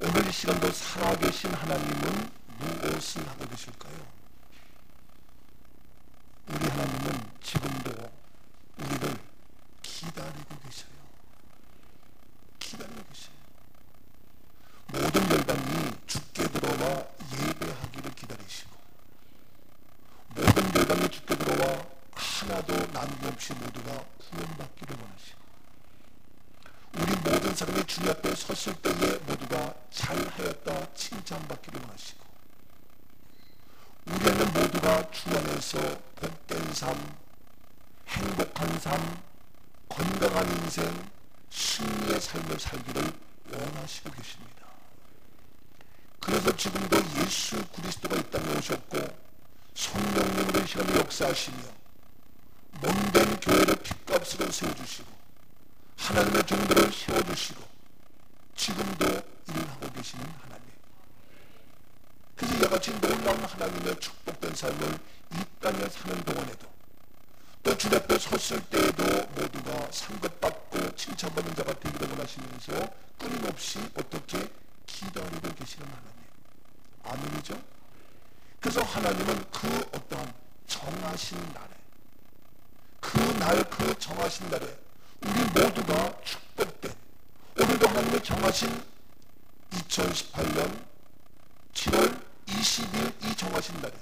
오늘 이 시간도 살아계신 하나님은 무엇을 하고 계실까요? 우리 하나님은 지금도 우리를 기다리고 계셔요. 기다리고 계셔요. 모든 열방이 주께 들어와 예배하기를 기다리시고, 모든 열방이 주께 들어와 하나도 남김없이 모두가 구원받기를 원하시고, 우리 모든 사람이 주님 앞에 섰을 때에 모두가 잘하였다 칭찬받기를 원하시고, 우리 안에 모두가 주 안에서 복된 삶, 행복한 삶, 건강한 인생, 승리의 삶을 살기를 원하시고 계십니다. 그래서 지금도 예수 그리스도가 이 땅에 오셨고 성령님으로 이 시간에 역사하시며 몸된 교회를 핏값으로 세워주시고 하나님의 종들을 세워주시고 지금도 일을 하고 계시는 하나님. 그래서 이와같이 놀라운 하나님의 축복된 삶을 이 땅에 사는 동안에도 또 주님 앞에 섰을 때에도 모두가 상급받고 칭찬받는 자가 되기를 원하시면서 끊임없이 어떻게 기다리고 계시는 하나님. 아멘이죠? 그래서 하나님은 그 어떠한 정하신 날에, 그 정하신 날에 우리 모두가 축복된, 오늘도 하나님의 정하신 2018년 7월 20일 이 정하신 날에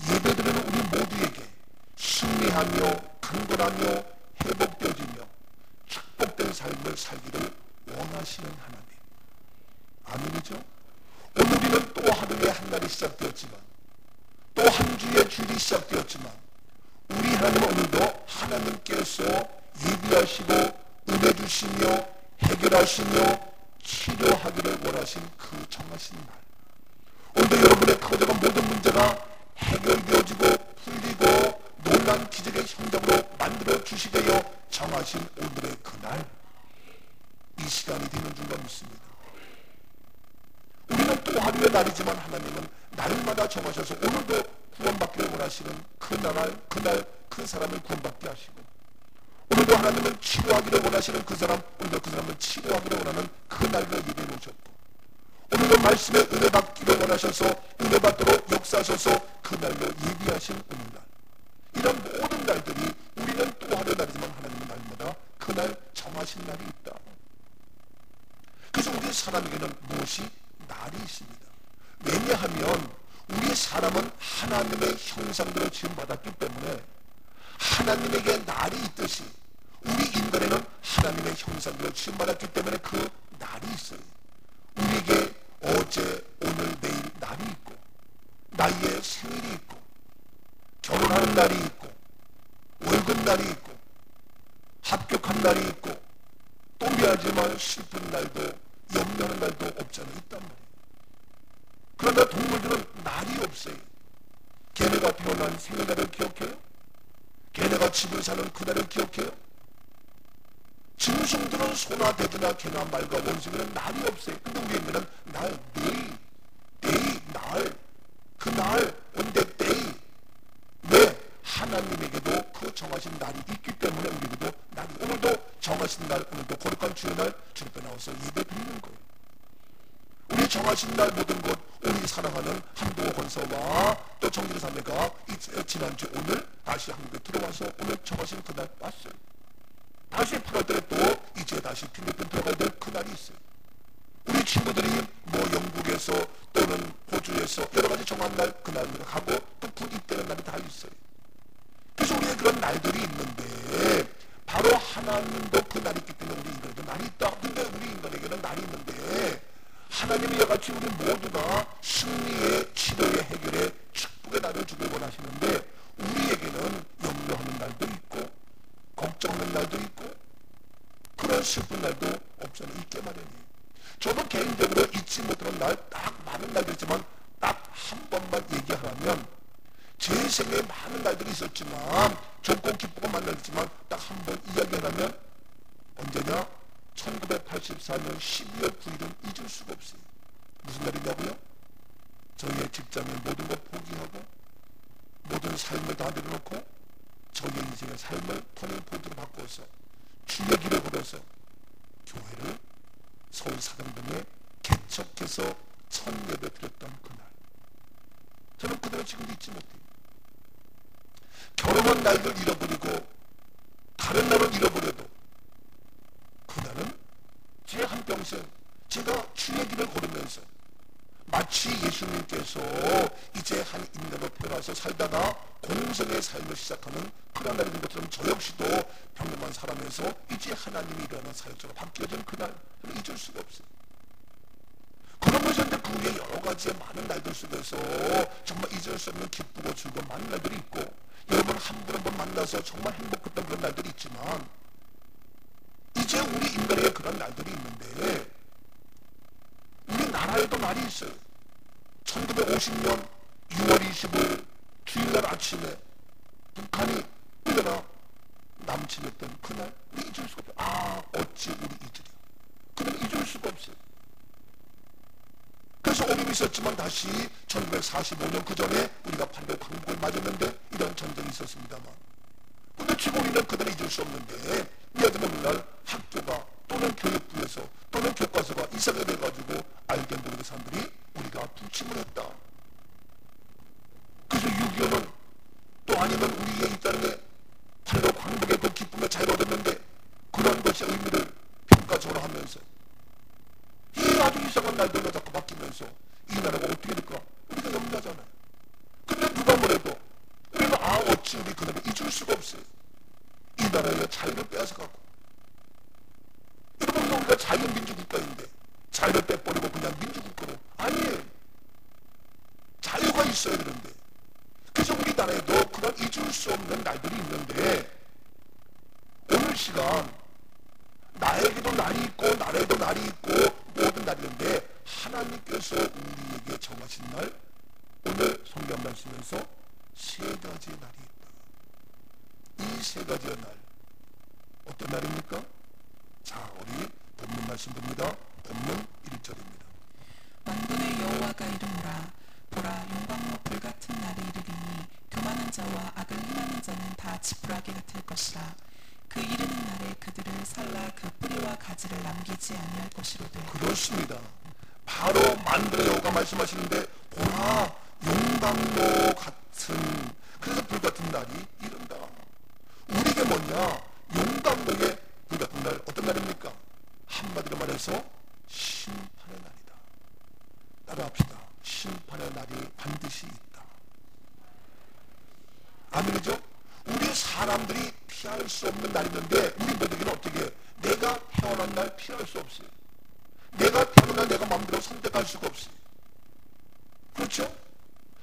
예배드리는 우리 모두에게 승리하며 강건하며 회복되어지며 축복된 삶을 살기를 원하시는 하나님. 아멘이죠? 오늘 우리는 또 하루의 한 날이 시작되었지만, 또 한 주의 주일이 시작되었지만, 우리 하나님은 오늘도 하나님께서 예비하시고 은혜 주시며 해결하시며 치료하기를 원하신 그 정하신 날, 오늘도 여러분의 크고 작은 모든 문제가 해결되어지고 풀리고 놀라운 기적의 현장으로 만들어 주시게 하여 정하신 오늘의 그날, 이 시간이 되는 줄로 믿습니다. 우리는 또 하루의 날이지만 하나님은 날마다 정하셔서 오늘도 구원받기를 원하시는 그날 그 사람을 구원받게 하시고, 오늘도 하나님은 치료하기를 원하시는 그 사람, 오늘도 그 사람을 치료하기를 원하는 그날을 예비해 놓으셨고, 오늘도 말씀에 은혜 받기를 원하셔서 은혜 받도록 역사하셔서 그날로 예비하신 오늘날. 이런 모든 날들이 우리는 또 하루의 날이지만 하나님은 날마다 그날 정하신 날이 있다. 그래서 우리 사람에게는 무엇이 날이 있습니다. 왜냐하면 우리 사람은 하나님의 형상대로 지음받았기 때문에 하나님에게 날이 있듯이 우리 인간에는 하나님의 형상대로 지음받았기 때문에 그 날이 있어요. 우리에게 어제, 오늘, 내일 날이 있고, 나의 생일이 있고, 결혼하는 날이 있고, 월급날이 있고, 합격한 날이 있고, 또 미안하지만 슬픈 날도 염려하는 날도 없잖아요. 있단 말이에요. 그러나 동물들은 날이 없어요. 걔네가 태어난 생일날을 기억해요? 걔네가 집을 사는 그날을 기억해요? 짐승들은 소나 돼지나 개나 말과 원숭이는 날이 없어요. 근데 우리에게는 날, day, 날, 그날, on that day. 왜? 하나님에게도 그 정하신 날이 있기 때문에 우리에게도 날이, 오늘도 정하신 날, 오늘도 거룩한 주의 날 주님 앞에 나와서 예배 드리는 거예요. 우리 정하신 날 모든 것, 우리 사랑하는 한동호 권사와 또 정진우 자매가 지난주 오늘 다시 한국에 들어와서 오늘 정하신 그날 왔어요. 다시 8월달에 또 이제 다시 필리핀 들어가야 될 그날이 있어요. 우리 친구들이 뭐 영국에서 또는 호주에서 여러 가지 정한 날 그날로 가고 또 부입되는 날이 다 있어요. 그래서 우리의 그런 날들이 있는데 바로 하나님도 그 날이 있기 때문에 우리 인간에도 날이 있다. 근데 우리 인간에게는 날이 있는데 하나님이 이같이 우리 모두가 승리의, 치료의, 해결의 축복의 날을 주길 원하시는데 우리에게는 염려하는 날도 있고 걱정하는 날도 있고 그런 슬픈 날도 없잖아요. 있게 마련이에요. 저도 개인적으로 잊지 못하는 날 딱 많은 날도 있지만 딱 한 번만 얘기하라면 제 생에 많은 날들이 있었지만 좋고 기쁘고 많은 날이지만 딱 한 번 이야기하라면 언제냐? 1984년 12월 9일은 잊을 수가 없어요. 무슨 날이냐고요? 저희의 직장의 모든 것 포기하고 모든 삶을 다 내려놓고 저희의 인생의 삶을 터닝포인트로 바꿔서 주의 길을 걸어서 교회를 서울 사당동에 개척 약속해서 첫 예배 드렸던 그날, 저는 그날을 지금도 잊지 못해요. 결혼한 날을 잃어버리고 다른 날을 잃어버려도 그날은 제 한평생 제가 주의 길을 걸으면서 마치 예수님께서 이제 한 인간으로 태어나서 살다가 공생의 삶을 시작하는 그런 날이 된 것처럼 저 역시도 평범한 사람에서 이제 하나님이 일하는 사역자로 바뀌어진 그날, 저는 잊을 수가 없어요. 그러면서 이제 그 위에 여러 가지의 많은 날들 속에서 정말 잊을 수 없는 기쁘고 즐거운 많은 날들이 있고, 여러분 한 분 한 분 만나서 정말 행복했던 그런 날들이 있지만, 이제 우리 인간에게 그런 날들이 있는데, 우리나라에도 날이 있어요. 1950년 6월 20일 주일날 아침에 북한이 우리나라 남침했던 그날, 우리 잊을 수가 없어요. 아, 어찌 우리 잊으랴. 그날 잊을 수가 없어요. 그래서 어림이 있었지만 다시 1945년 그 전에 우리가 8.6 광복을 맞았는데 이런 전쟁이 있었습니다만, 근데 지금 우리는 그날을 잊을 수 없는데, 예를 오늘날 학교가 또는 교육부에서 또는 교과서가 이상하게 돼가지고 알게 모르는 사람들이 우리가 부침을 했다. 그래서 6.25는 또 아니면 우리의 이 땅에 8.6 광복의 그 기쁨을 잘 얻었는데 그런 것의 의미를 평가적으로 하면서 이 아주 이상한 날들로 자꾸 바뀌면서 이 나라가 어떻게 될까 우리가 염려하잖아요. 근데 누가 뭐래도 우리가 어찌 우리 그날을 잊을 수가 없어요. 이 나라의 자유를 빼앗아가고, 여러분 우리가 자유민주국가인데 자유를 빼버리고 그냥 민주국가로, 아니에요. 자유가 있어야 되는데. 그래서 우리나라에도 그런 잊을 수 없는 날들이 있는데, 오늘 시간 나에게도 날이 있고 나라에도 날이 있고 모든 날이 있는데, 하나님께서 우리에게 정하신 날, 오늘 성경 말씀에서 세 가지의 날이 있다. 이 세 가지의 날, 어떤 날입니까? 자, 우리 본문 말씀 봅니다. 본문 1절입니다. 만군의 여호와가 이르노라. 보라, 용광로 불같은 날이 이르리니 교만한 자와 악을 행하는 자는 다 지푸라기가 될 것이라. 그 이르는 날에 그들을 살라 그 뿌리와 가지를 남기지 아니할 것이로되. 그렇습니다. 바로 만군의 여호와가 말씀하시는데, 보라, 용광로 같은, 그래서 불같은 날이 이른다. 우리에게 뭐냐? 용광로의 불같은 날, 어떤 날입니까? 한마디로 말해서 심판의 날이다. 따라합시다. 심판의 날이 반드시 있다. 아멘이죠? 우리 사람들이 피할 수 없는 날이 있는데, 우리 모두에게는 어떻게, 내가 태어난 날 피할 수 없어요. 내가 태어난 날 내가 마음대로 선택할 수가 없어요. 그렇죠?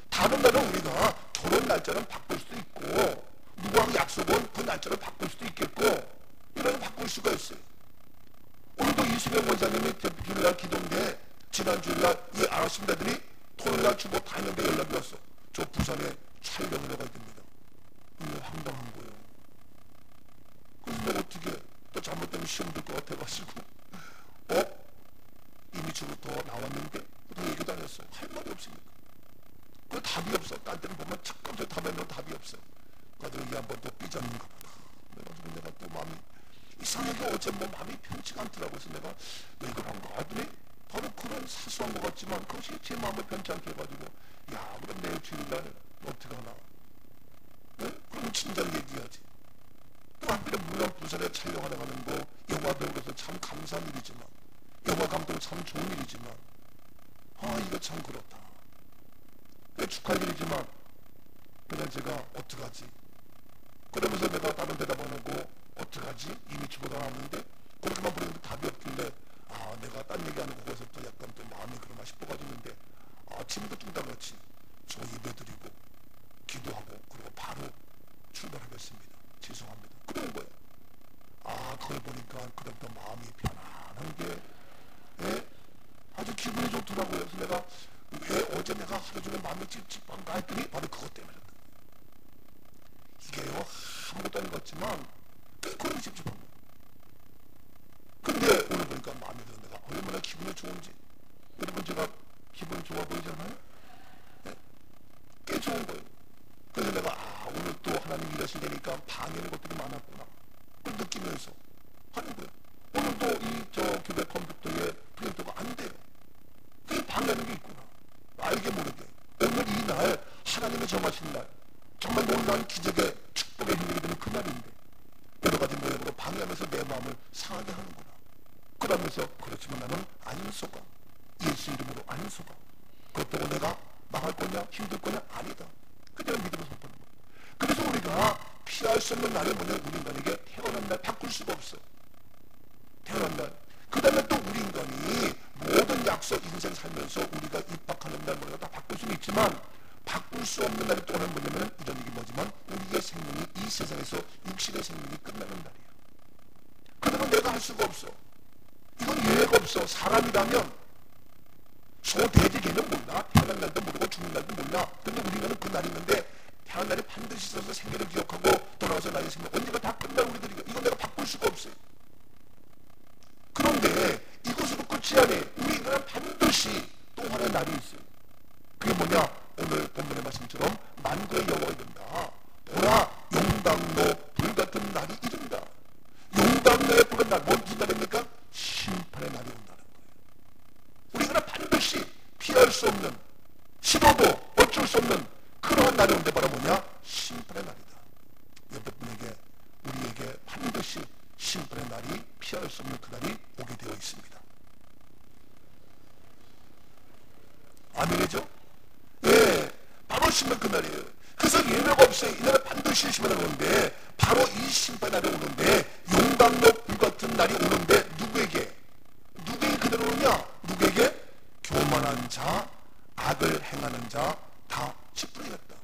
다른 날은 우리가 결혼 날짜는 바꿀 수도 있고, 누구하고 약속은 그 날짜를 바꿀 수도 있겠고, 이런 바꿀 수가 있어요. 오늘도 이수경 원사님이 주일날 기도인데, 지난 주일날 이 아랍신다들이 토요일날 주보 다 했는데 연락이 왔어. 저 부산에 촬영을 해가야 됩니다. 이게 황당한 거예요. 그래서 내가 어떻게 또 잘못되면 시험 들 것 같아가지고, 이미 주부터 나왔는데 또 얘기도 안 했어요. 할 말이 없으니까. 그 답이 없어. 딴 때는 보면 잠깐 저 답에는 답이 없어요. 그래서 여기 한번 또 삐졌는가 보다. 그래가지고 내가 또 마음이 이상하게 어제 뭐 마음이 편치가 않더라고. 그래서 내가 왜 그런가 하더니 바로 그런 사소한 것 같지만 그것이 제 마음을 편치 않게 해가지고, 야, 그럼 내일 주일날 어떻게 하나? 네? 그럼 진작 얘기하지. 또 한편에 물론 부산에 촬영하러 가는 거 영화 배우로서 참 감사한 일이지만, 영화 감독은 참 좋은 일이지만, 이거 참 그렇다. 축하할 일이지만 그냥 제가 어떡하지? 그러면서 내가 다른 대답 안 하고 어떡하지? 이미 주보가 나왔는데 그렇게만 보내는데 답이 없길래, 내가 딴 얘기하는 거에서부터 약간 또 마음이 그러나 싶어가지고, 아침부터 뚱다 같이 저 예배 드리고 기도하고 그리고 바로 출발하겠습니다. 죄송합니다. 그런 거예요. 그걸 보니까 그때부터 마음이 편안한 게, 아주 기분이 좋더라고요. 그래서 내가 왜 어제 내가 하루 종일 마음이 찝찝한가 했더니 바로 그것 때문이었다. 이게요, 아무것도 아닌 것 같지만 꽤 그런 찝찝한 거예요. 근데 오늘 보니까 마음에 드는 내가 얼마나 기분이 좋은지. 여러분 제가 기분 좋아 보이잖아요? 네? 꽤 좋은 거예요. 그래서 내가 오늘 또 하나님 일하실 때니까 방해는 것들이 많았구나. 그걸 느끼면서 하는 거예요. 오늘도 저 교배 컴퓨터에 프린터가 안 돼요. 정하신 날, 정말 놀라운 기적의 축복의 힘이 되는 그날인데 여러 가지 모양으로 방해하면서 내 마음을 상하게 하는구나. 그러면서 그렇지만 나는 안소가, 예수 이름으로 안소가, 그렇다고 내가 망할 거냐 힘들 거냐 아니다. 그냥 믿음을 선포하는 거야. 그래서 우리가 피할 수 없는 날에 뭐냐, 우리 인간에게 태어난 날 바꿀 수가 없어. 태어난 날. 그 다음에 또 우리 인간이 모든 약속 인생 살면서 우리가 입학하는 날 뭐냐 다 바꿀 수는 있지만 바꿀 수 없는 날이 또 하나는 뭐냐면 이런 얘기 뭐지만 우리의 생명이 이 세상에서 육신의 생명이 끝나는 날이야. 그러면 내가 할 수가 없어. 이건 예외가 없어. 사람이라면 소돼지 개념 몰라. 태어난 날도 모르고 죽는 날도 몰라. 근데 우리는 그 날이 있는데 태어난 날이 반드시 있어서 생애를 기억하고 돌아와서 나의 생명 언젠가 다 끝날 우리들이고 이건 내가 바꿀 수가 없어요. 그런데 이것으로 끝이 아니에요. 우리 인간은 반드시 또 하나의 날이 있어요. 그게 뭐냐? 오늘 본문의 말씀처럼 만구의 여호와가 이른다. 보라 용당로 불같은 날이 이른다. 용당로의 불같은 날, 무슨 날입니까? 심판의 날이 온다는 거예요. 우리 인간은 반드시 피할 수 없는, 시도도 어쩔 수 없는 그러한 날이 온데 바로 뭐냐? 심판의 날이다. 여러분에게, 우리에게 반드시 심판의 날이, 피할 수 없는 그 날이 오게 되어 있습니다. 아멘이죠? 예, 바로 심판 그 날이에요. 그래서 예외가 없어요. 이 날은 반드시 심판이 오는데, 바로 이 심판의 날이 오는데, 용당로 불같은 날이 오는데, 누구에게 그대로 오느냐? 누구에게? 교만한 자, 악을 행하는 자 다 찌푸리겠다.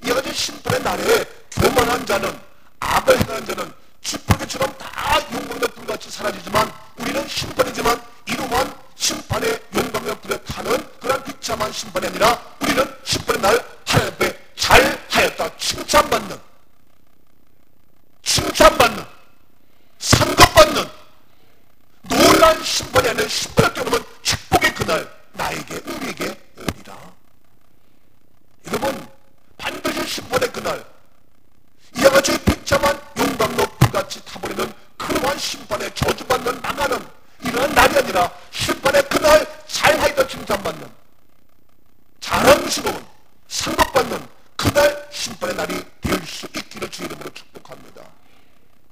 이와 같이 심판의 날에 교만한 자는, 악을 행하는 자는 쥐뿌리처럼 다 용광로 불같이 사라지지만 우리는 심판이지만 이러한 심판의 용광로 불에 타는 그런 비참한 심판이 아니라 우리는 심판의 날 하나님께 잘하였다 칭찬받는, 상급받는 놀라운 심판이 아니라 심판을 뛰어넘은 축복의 그날 나에게, 우리에게 오리라. 여러분, 반드시 심판의 그날, 이와 같이 비참한 용광로 불같이 타버리는 그러한 심판에 저주받는, 나가는 이러한 날이 아니라 심판의 그날 잘하였다 칭찬받는, 자랑스러운, 상급받는 그날 심판의 날이 될 수 있기를 주 이름으로 축복합니다.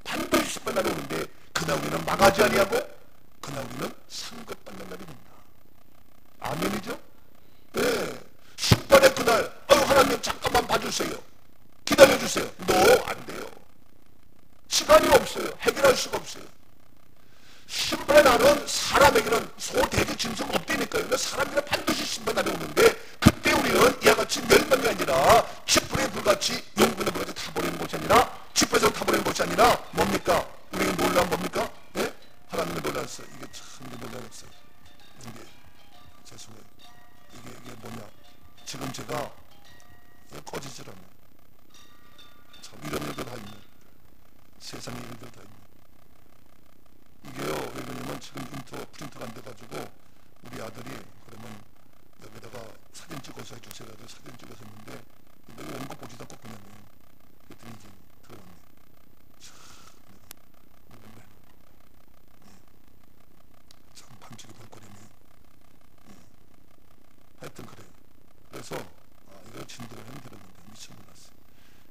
반드시 심판의 날이 오는데 그날 우리는 망하지 아니하고 그날 우리는 상급받는 날이 온다. 아멘이죠? 네. 심판의 그날, 하나님 잠깐만 봐주세요, 기다려주세요. 안 돼요. 시간이 없어요. 해결할 수가 없어요. 심판의 날은 사람에게는 소대지 짐승 없다니까요. 사람들은 반드시 심판의 날이 오는데 그때 우리는 이와 같이 멸망이 아니라 쥐뿌리의 불같이 용분의 불같이 타버리는 것이 아니라, 쥐뿌에서 타버리는 것이 아니라 뭡니까? 우리가 놀라운 겁니까? 네? 하나님을 놀랐어요. 이게 참 놀랐어요. 이게 죄송해요. 이게 뭐냐? 지금 제가 꺼지질 않아요. 참 이런 일들 다 있네. 세상에 일들 다 있네. 이게요, 왜 그러냐면 지금 프린터가 안 돼가지고 우리 아들이 그러면 여기다가 사진 찍어서 해주세요. 사진 찍어서 했는데 내가 오는 거 보지도 않고 그냥 그랬더니 이제 들어갔네. 참 밤중에 볼거리네. 하여튼 그래요. 그래서 이거 진도를 힘들었는데 미쳐 몰랐어요.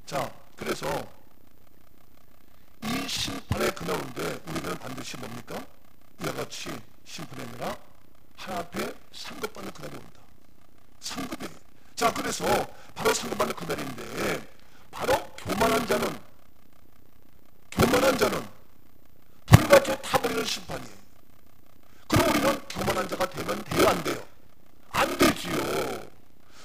자, 그래서 이 심판의 그날 오는데 우리는 반드시 뭡니까? 이와 같이 심판이 아니라 하나 앞에 상급받는 그날이 온다. 상급이에요. 자, 그래서 바로 상급받는 그날인데 바로 교만한 자는 불같이 타버리는 심판이에요. 그럼 우리는 교만한 자가 되면 돼요, 안 돼요? 안 되지요.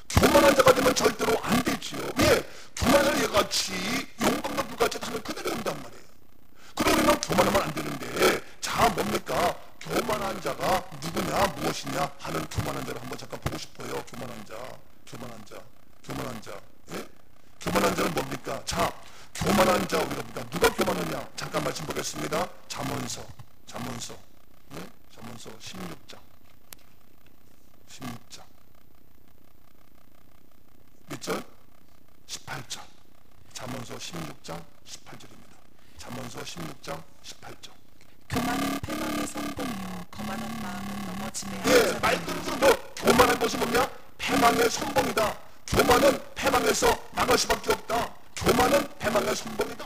교만한 자가 되면 절대로 안 되지요. 왜? 교만한 자가 같이 용광로 불같이 타는 그날이 온단 말이에요. 그럼 우리는 교만하면 안 되는데, 자, 뭡니까? 교만한 자가 누구냐, 무엇이냐 하는 교만한 자를 한번 잠깐 보고 싶어요. 교만한 자. 예? 교만한 자는 뭡니까? 자, 교만한 자 우리가 봅니다. 누가 교만하냐? 잠깐 말씀 보겠습니다. 잠언서 네? 잠언서 16장 몇 절? 18절. 잠언서 16장 18절입니다. 잠언서 16장 18절. 교만은 패망의 선봉이요 거만한 마음은 넘어짐의 예, 말 그대로 교만한 것이 뭐냐? 패망의 선봉이다. 교만은 패망해서 나갈 수밖에 없다. 교만은 패망의 선봉이다.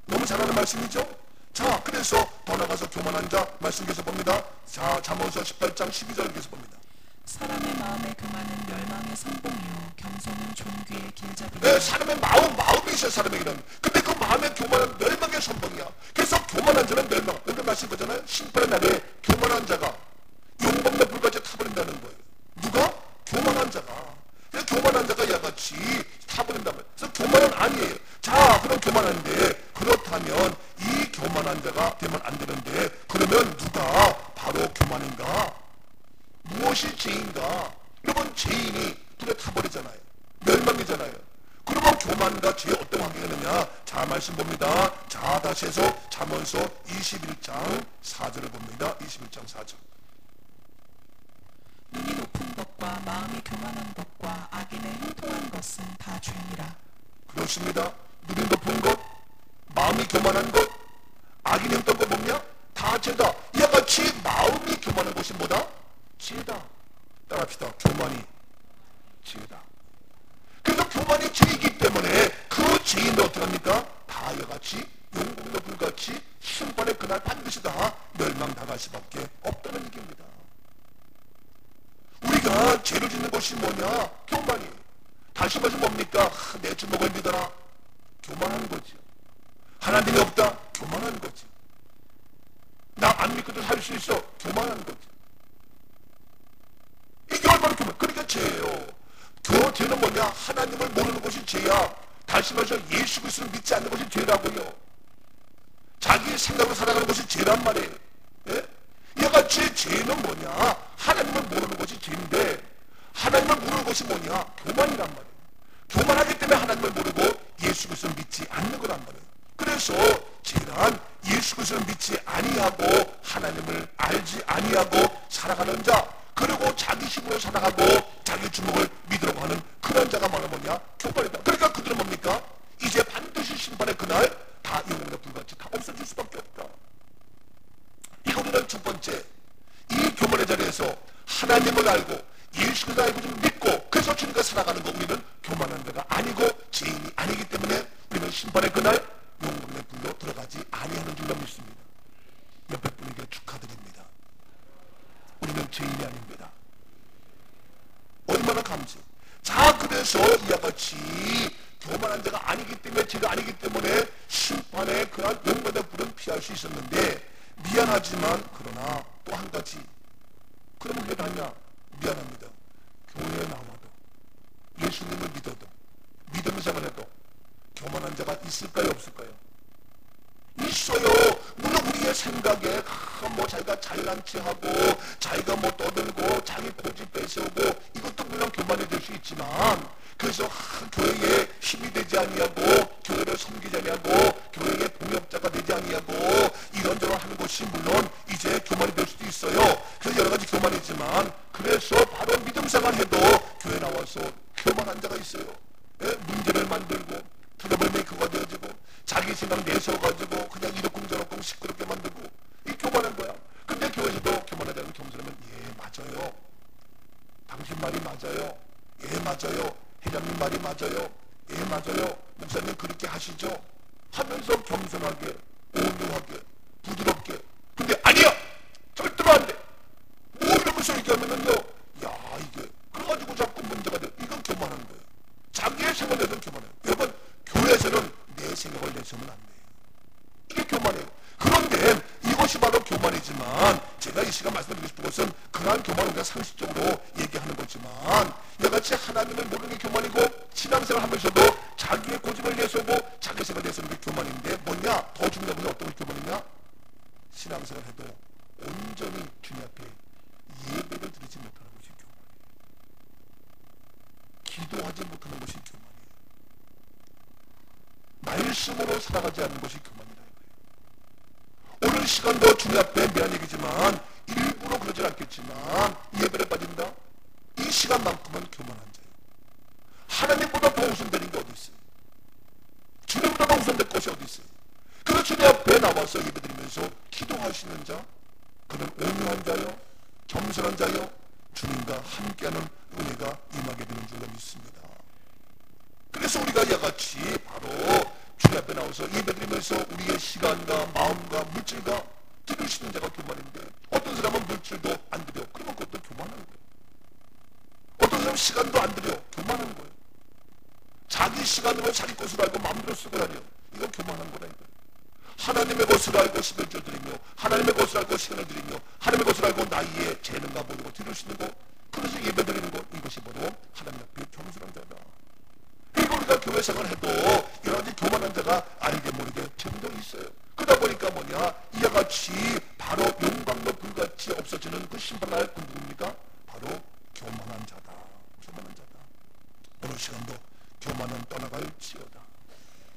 너무 잘하는 말씀이죠. 자, 그래서 더 나가서 교만한 자 말씀 계속 봅니다. 자, 잠언서 18장 12절 계속 봅니다. 사람의 마음의 교만은 멸망의 선봉이요 겸손은 존귀의 길잡이니. 네, 사람의 마음이 있어요. 사람에게는. 근데 그 마음의 교만은 멸망의 선봉이야. 그래서 교만한 자는 멸망. 오늘 말씀 거잖아요. 심판의 날에 교만한 자가 용범과 불같이 타버린다는 거예요. 누가? 교만한 자가. 그래서 교만한 자가 야같이 타버린단 말이에요. 그래서 교만은 아니에요. 자, 그럼 교만한데 그렇다면 이 교만한 자가 되면 안 되는데 그러면 누가 바로 교만인가? 무엇이 죄인가? 여러분, 죄인이 불에 타버리잖아요. 멸망이잖아요. 그러면 교만과 죄의 어떤 관계가 있느냐? 자, 말씀 봅니다. 자, 다시 해서 잠언서 21장 4절을 봅니다. 21장 4절. 눈이 높은 것과 마음이 교만한 것과 악인의 행통한 것은 다 죄니라. 그렇습니다. 눈이 높은 것, 마음이 교만한 것, 악인이 행동한 것 뭐냐? 다 죄다. 이와 같이 마음이 교만한 것이 뭐다? 죄다. 따라합시다. 교만이 죄다. 그래서 교만이 죄이기 때문에 그 죄인도 어떻게 합니까? 다 이와 같이 용공과 불같이 심판의 그날 반드시 다 멸망당할 수밖에 없다는 얘기입니다. 우리가 죄를 짓는 것이 뭐냐? 교만이. 다시 말해서 뭡니까? 내 주먹을 믿어라. 교만한 거죠. 하나님이 없다. 교만한 거죠. 나 안 믿고도 살 수 있어. 교만한 거죠. 이게 얼마나 교만. 그러니까 죄예요. 죄는 뭐냐? 하나님을 모르는 것이 죄야. 다시 말해서 예수 그리스도를 믿지 않는 것이 죄라고요. 자기 생각으로 살아가는 것이 죄란 말이에요. 예? 이와 같이 죄는 뭐냐? 하나님을 모르는 것이 죄인데 하나님을 모르는 것이 뭐냐? 교만이란 말이에요. 교만하기 때문에 하나님을 모르고 예수 그리스도를 믿지 않는 거란 말이에요. 그래서 죄란 예수 그리스도를 믿지 아니하고 하나님을 알지 아니하고 살아가는 자, 그리고 자기 힘으로 살아가고 자기 주먹을 믿으려고 하는 그런 자가 뭐냐? 교만이다. 그러니까 그들은 뭡니까? 이제 반드시 심판의 그날 다 영혼의 불같이 다 없어질 수밖에 없다. 이거 우리는 첫 번째, 이 교만의 자리에서 하나님을 알고 예수 그리스도를 알고 좀 믿고 그래서 주님과 살아가는 거, 우리는 교만한 자가 아니고 죄인이 아니기 때문에 우리는 심판의 그날 영혼의 불로 들어가지 아니하는 줄로 믿습니다. 옆에 분에게 축하드립니다. 우리는 죄인이 아닙니다. 얼마나 감사. 자, 그래서 이와 같이 교만한 자가 아니기 때문에, 죄가 아니기 때문에 심판의 그날 영혼의 불은 피할 수 있었는데, 미안하지만 그러나 또 한 가지, 그러면 그게 다냐? 미안합니다. 교회에 나와도 예수님을 믿어도 믿음 생활해도 교만한 자가 있을까요, 없을까요? 있어요. 물론 우리의 생각에 뭐 자기가 잘난 체하고 자기가 뭐 떠들고 자기 고집 빼세우고 이것도 물론 교만이 될 수 있지만, 그래서 교회에 힘이 되지 아니하고 교회를 섬기지 아니하고 교회의 동역자가 되지 아니하고 이런저런 하는 것이 물론 이제 교만이 될 수도 있어요. 그래서 여러 가지 교만이지만, 그래서 바로 믿음 생활해도 교회 나와서 교만한 자가 있어요. 예? 문제를 만들고 트러블 메이커가 되어지고 자기 생각 내세워가지고 그냥 이러쿵저러쿵 시끄럽게 만들고, 이 교만한 거야. 근데 교회에서도 교만하자는 겸손하면 예 맞아요, 당신 말이 맞아요, 예 맞아요, 회장님 말이 맞아요, 예 맞아요, 목사님 그렇게 하시죠 하면서 겸손하게 온유하게 부드럽게. 근데 아니야, 절대로 안 돼, 뭐 이러면서 얘기하면은요, 야 이게 그래가지고 자꾸 문제가 돼. 이건 교만한 거예요. 자기의 생각을 내서는 교만해요. 여러분, 교회에서는 내 생각을 내서는 안 돼요. 이게 교만이에요. 그런데 이것이 바로 교만이지만, 제가 이 시간 말씀드리고 싶은 것은 그러한 교만을 우리가 상식적으로 얘기하는 거지만, 이같이 하나님을 모르는 게 교만이고 신앙생활 하면서도 자기의 고집을 내세우고 자기 생각을 내세우는 게 교만인데, 뭐냐? 더 중요한 것은 어떤 교만이냐? 신앙생활 해도 온전히 주님 앞에 예배를 드리지 못하는 것이 교만이에요. 기도하지 못하는 것이 교만이에요. 말씀으로 살아가지 않는 것이 교만이라 이거예요. 오늘 시간도 주님 앞에 미안 얘기지만 일부러 그러지 않겠지만 예배를 빠진다? 이 시간만큼은 교만한 자예요. 하나님보다 더 우선되는 게 어디 있어요? 주님보다 더 우선될 것이 어디 있어요? 그래서 주님 앞에 나와서 예배드리면서 기도하시는 자, 그는 온유한 자요, 겸손한 자요, 주님과 함께하는 은혜가 임하게 되는 줄로 믿습니다. 그래서 우리가 이와 같이 바로 주님 앞에 나와서 예배드리면서 우리의 시간과 마음과 물질과 드리시는 자가 교만인데, 어떤 사람은 물질도 안 드려. 그러면 그것도 교만한 거예요. 어떤 사람은 시간도 안 드려. 교만한 거예요. 자기 시간으로 자기 것을 알고 마음대로 쓰고 다녀. 이건 교만한 거다 이거예요. 하나님의 것을 알고 11조 드리며, 하나님의 것을 알고 시간을 드리며, 하나님의 것을 알고 나이에 재능과 모르고 드리시는 것, 그것을 예배드리는 것, 이것이 바로 하나님 앞에 겸손한 자다. 그리고 우리가 교회 생활을 해도 여러 가지 교만한 자가 알게 모르게 점점 있어요. 그러다 보니까 뭐냐, 이와 같이 바로 용광로 불같이 없어지는 그 심판할 그 누굽니까? 바로 교만한 자다. 교만한 자다. 오늘 시간도 교만은 떠나갈지어다.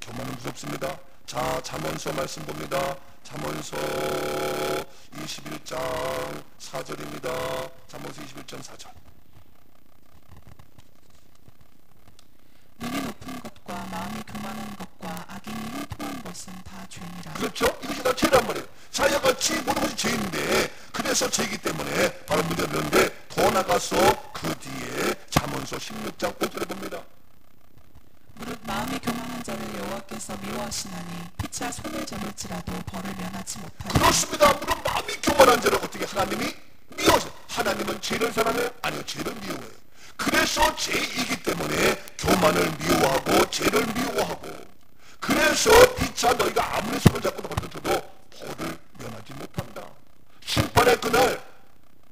교만은 무섭습니다. 자, 잠언서 말씀 봅니다. 잠언서 21장 4절입니다. 잠언서 21장 4절. 눈이 높은 것과 마음이 교만한 것과 악인이 형통한 것은 다 죄니라. 그렇죠? 이것이 다 죄란 말이에요. 자와 같이 모든 것이 죄인데, 그래서 죄이기 때문에 바로 문제가 되는데, 더 나가서 그 뒤에 잠언서 16장 5절에 봅니다. 무릇 마음이 교만한 자를 여호와께서 미워하시나니 피차 손을 잡을지라도 벌을 면하지 못하리라. 그렇습니다. 무릇 마음이 교만한 자를 어떻게 하나님이 미워하세요? 하나님은 죄를 사랑해요? 아니요, 죄를 미워해요. 그래서 죄이기 때문에 교만을 미워하고 죄를 미워하고, 그래서 피차 너희가 아무리 손을 잡고 벌어져도 벌을 면하지 못한다. 심판의 그날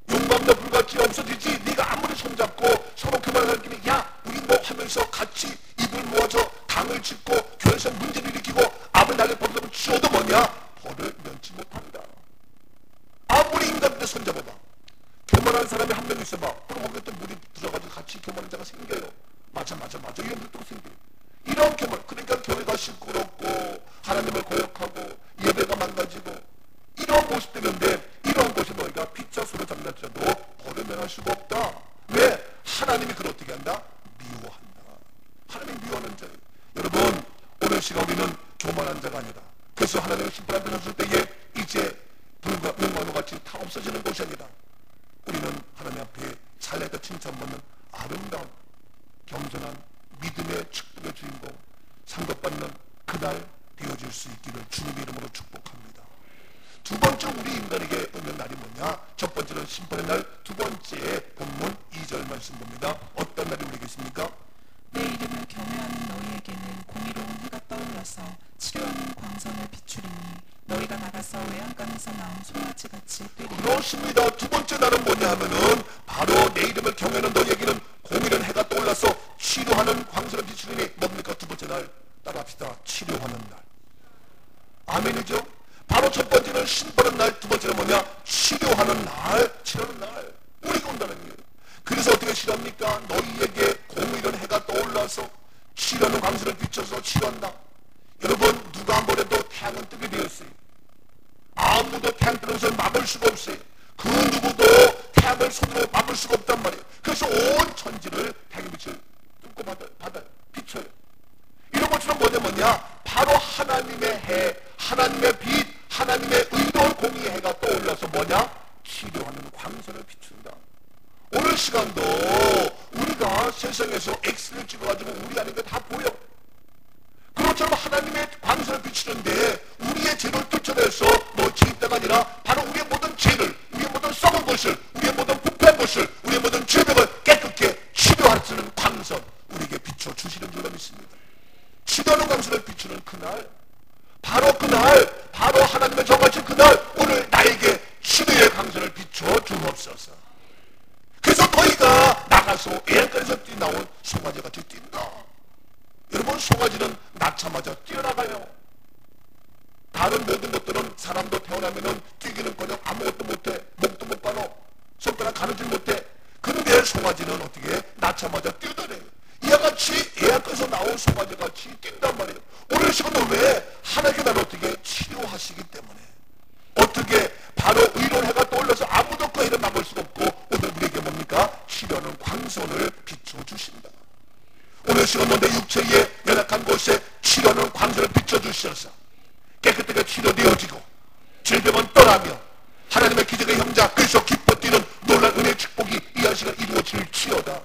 용광로 불같이 없어지지. 네가 아무리 손잡고 서로 교만을 할끼리 야 우리 뭐 하면서 같이 입을 모아서 당을 짓고 교회에서 문제를 일으키고 아무리 나를 벌어서 치워도 뭐냐, 벌을 면치 못한다. 아무리 인간들의 손잡아봐. 교만한 사람이 한 명 있어봐. 그럼 거기에 또 물이 들어가지고 같이 교만한 자가 생겨요. 맞아 이런 것도 생겨요. 이런 교만, 그러니까 교회가 시끄럽고 하나님을 고역하고 예배가 망가지고 이런 모습 되는데, 이런 것이 너희가 피차 손을 잡는다도 벌을 면할 수가 없다. 왜? 하나님이 그걸 어떻게 한다? 미워한다. 하나님이 미워하는 자예요. 여러분, 오늘 시간 우리는 교만한 자가 아니라, 그래서 하나님의 심판 앞에 섰을 때에 이제 불과 용광로 같이 다 없어지는 것이 아니라, 우리는 하나님 앞에 살려서 칭찬받는 아름다운 겸손한 믿음의 축복의 주인공, 상급받는 그날 되어질 수 있기를 주님의 이름으로 축복합니다. 두 번째 우리 인간에게 오는 날이 뭐냐? 첫 번째는 심판의 날, 두 번째 본문 2절 말씀 봅니다. 어떤 날이 우리겠습니까? 내 이름을 경외하는 너희에게는 공의로운 해가 떠올라서 치료하는 광선을 비추리니 너희가 나가서 외양간에서 나온 송아지같이 뛰리라. 그렇습니다. 두 번째 날은 뭐냐 하면은 바로 내 이름을 경외하는 너희에게는 공의로운 해가 떠올라서 치료하는 광선을 비추리니 뭡니까? 두 번째 날 따라합시다. 치료하는 날. 아멘이죠? 바로 첫 번째는 심판의 날, 두 번째는 뭐냐? 치료하는 날, 치료하는 날. 우리가 온다는 거예요. 그래서 어떻게 치료합니까? 너희에게 공의로운 해가 떠올라서 치료하는 광선을 비춰서 치료한다. 여러분, 누가 한 번에도 태양은 뜨게 되었어요. 아무도 태양 뜨는 것을 막을 수가 없어요. 그 누구도 태양을 손으로 막을 수가 없단 말이에요. 그래서 온 천지를 태양의 빛을 뚫고 받아요. 비춰요. 이런 것처럼 뭐냐? 바로 하나님의 해, 하나님의 빛, 하나님의 의로운 공의의 해가 떠올라서 뭐냐? 치료하는 광선을 비춘다. 오늘 시간도 우리가 세상에서 X를 찍어가지고 우리 안에 다 보여. 그것처럼 하나님의 광선을 비추는데 우리의 죄를 쫓아내서 너 죄인다가 아니라 바로 우리의 모든 죄를, 우리의 모든 썩은 것을, 우리의 모든 부패한 것을, 우리의 모든 죄벽을 깨끗게 치료할 수 있는 광선 우리에게 비춰주시는 줄로 믿습니다. 치료하는 광선을 비추는 그날, 바로 그날, 바로 하나님의 정하신 그날, 오늘 나에게 치료의 광선을 비춰 주옵소서. 그래서 너희가 나가서 애양간에서 뛰나온 송아지같이 뛴다. 여러분, 송아지는 낳자마자 뛰어나가요. 다른 모든 것들은 사람도 태어나면은 뛰기는커녕 아무것도 못해. 목도 못 가노. 손가락 가누질 못해. 근데 송아지는 어떻게 낳자마자 뛰어다녀요. 이와 같이 애양간에서 나온 송아지같이 뛴단 말이에요. 오늘 시간도 왜? 하나님께 나를 어떻게 치료하시기 때문에. 어떻게? 바로 의로운 해가 떠올라서 아무도 그 해를 막을 수가 없고 오늘 우리에게 뭡니까? 치료하는 광선을 비춰주신다. 오늘 시간도 내 육체의 연약한 곳에 치료하는 광선을 비춰주셔서 깨끗하게 치료되어지고 질병은 떠나며 하나님의 기적의 형자, 그래서 기뻐 뛰는 놀라운 은혜의 축복이 이 시간 이루어질지어다.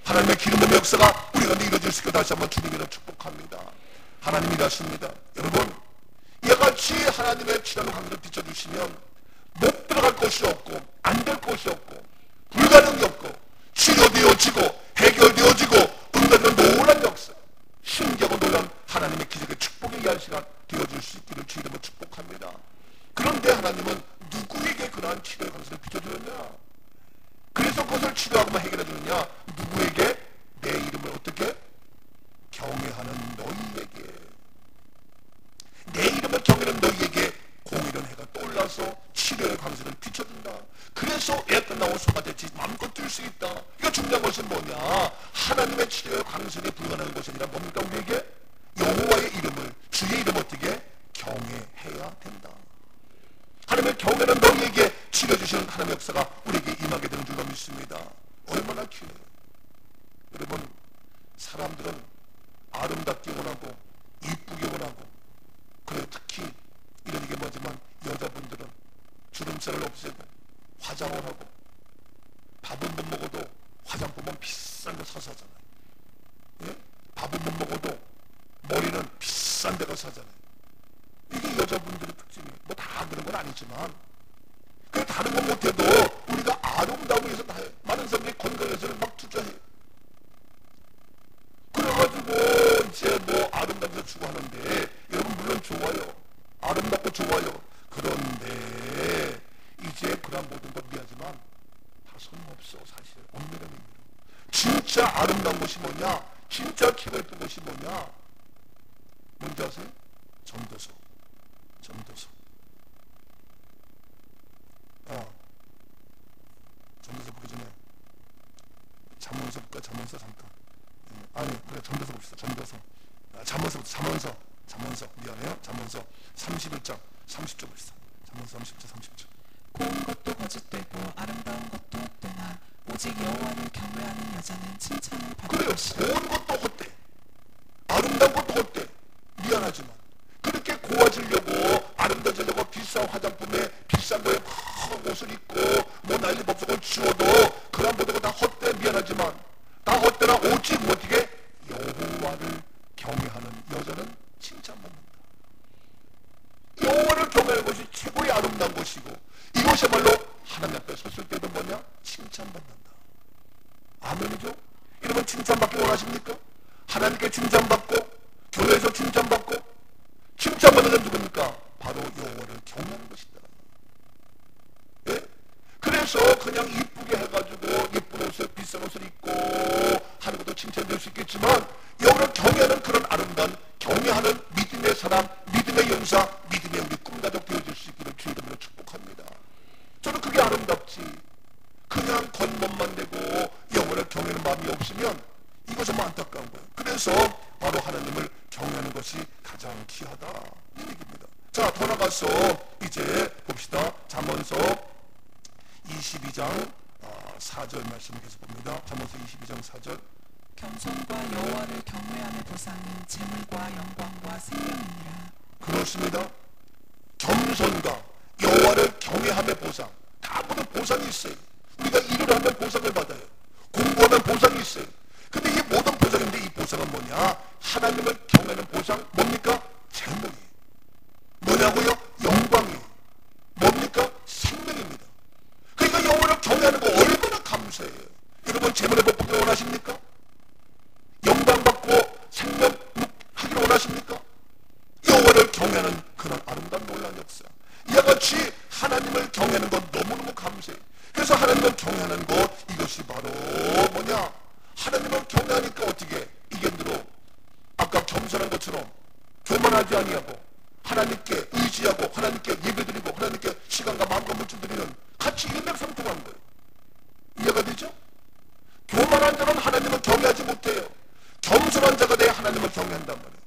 하나님의 기름 부음의 역사가 우리 가운데 이루어질 수 있게 다시 한번 주님이라 축복합니다. 하나님이 일하십니다. 여러분, 이와 같이 하나님의 치료하는 강도를 비춰주시면 못 들어갈 곳이 없고 안 될 곳이 없고 불가능이 없고 치료되어지고 해결되어지고 응답되는 놀란 역사, 신기하고 놀란 하나님의 기적의 축복의 귀한 시간 되어줄 수 있기를 주 이름으로 축복합니다. 그런데 하나님은 누구에게 그러한 치료의 강도를 비춰주느냐? 그래서 그것을 치료하고 해결해 주느냐? 누구에게? 내 이름을 어떻게? 경외하는 너희에게. 내 이름을 경외하는 너희에게 공의로운 해가 떠올라서 치료의 광선을 비춰준다. 그래서 애 끝나고 소가 됐지 마음껏 뛸 수 있다. 이거 중요한 것은 뭐냐? 하나님의 치료의 광선이 불가능한 것이 아니라 뭡니까? 우리에게 여호와의 이름을, 주의 이름 어떻게? 경외해야 된다. 하나님의 경외는 너희에게 치료주시는 하나님의 역사가 우리에게 임하게 되는 줄로 믿습니다. 얼마나 귀해요. 여러분, 사람들은 아름답게 원하고 이쁘게 원하고, 그리고 특히 이런 게 뭐지만 여자분들은 주름살을 없애고 화장을 하고 밥은 못 먹어도 화장품은 비싼 거 사서 하잖아요. 예? 밥은 못 먹어도 머리는 비싼 데가 사잖아요. 이게 여자분들의 특징이에요. 뭐 다 그런 건 아니지만, 그 다른 건 못해도 우리가 아름다움을 위해서 다 해요. 많은 사람들이 건강에서는 막 투자해요. 그래가지고 이제 뭐 아름다워서 주고 하는데, 여러분 물론 좋아요. 아름답고 좋아요. 그런데 이제 그런 모든 것 미하지만 다 소용없어. 사실 엄밀한 의미로 진짜 아름다운 것이 뭐냐, 진짜 키가 예쁜 것이 뭐냐, 뭔지 아세요? 전도서. 전도서 보기 전에 잠언서 볼까? 잠언서 잠깐. 아니, 그래, 전도서 봅시다. 잠언서 미안해요. 잠언서 31장 30절 봅시다. 잠언서 30절. 고운 것도 거짓되고 아름다운 것도 헛되나 오직 여호와를 경외하는 여자는 칭찬을 받을 그래요. 것이라. 고운 것도 헛돼, 아름다운 것도 헛돼. 미안하지만 그렇게 고와지려고 아름다워지려고 비싼 화장품에 비싼 거에 큰 옷을 입고 뭐 난리 법석을 지워도 그런 모든 거 다 헛돼. 미안하지만 다 헛되나 오직 어떻게? 여호와를 경외하는 여자는 칭찬받는다. 여호와를 경외하는 것이 최고의 아름다운 것이고, 이것이야말로 하나님 앞에 섰을 때도 뭐냐? 칭찬받는다. 아멘이죠? 여러분, 칭찬받기 원하십니까? 하나님께 칭찬받고 교회에서 칭찬받고 칭찬받는 자는 누굽니까? 바로 여호와를 경외하는 것이다. 예? 그래서 그냥 이쁘게 해가지고 예쁜 옷을 비싼 옷을 입고 하는 것도 칭찬될 수 있겠지만, 여호와를 경외하는 그런 아름다운 경외하는 믿음의 사람, 믿음의 용사, 믿음의 우리 꿈가족 되어질 수 있기를 주 이름으로 축복합니다. 저는 그게 아름답지, 그냥 겉멋만 내고 여호와를 경외하는 마음이 없으면 이거 정말 안타까운 거예요. 그래서 바로 하나님을 경외하는 것이 가장 귀하다, 이 얘기입니다. 자, 더 나가서 이제 봅시다. 잠언서 22장 4절 말씀을 계속 봅니다. 잠언서 22장 4절. 겸손과 여호와를 경외함의 보상은 재물과 영광과 생명이니라. 그렇습니다. 겸손과 여호와를 경외함의 보상, 다 모든 보상이 있어요. 우리가 일을 하면 보상을 받아요. 공부하면 보상이 있어요. 근데 이 모든 보상인데, 이 보상은 뭐냐? 하나님을 경외하는 보상 뭡니까? 재물이 뭐냐고요? 영광이 뭡니까? 생명입니다. 그러니까 여호와를 경외하는 거 얼마나 감사해요. 여러분, 재물의 복받기를 원하십니까? 영광 받고 생명 하기를 원하십니까? 여호와를 경외하는 그런 아름다운 놀라운 역사, 이와 같이 하나님을 경외하는 건 너무너무 감사해요. 그래서 하나님을 경외하는 것, 이것이 바로 뭐냐? 하나님을 경외하니까 어떻게? 이견대로 아까 겸손한 것처럼 교만하지 아니하고 하나님께 의지하고 하나님께 예배드리고 하나님께 시간과 마음과 물질 드리는, 같이 일맥상통한 거예요. 이해가 되죠? 교만한 자는 하나님을 경외하지 못해요. 겸손한 자가 돼야 하나님을 경외한단 말이에요.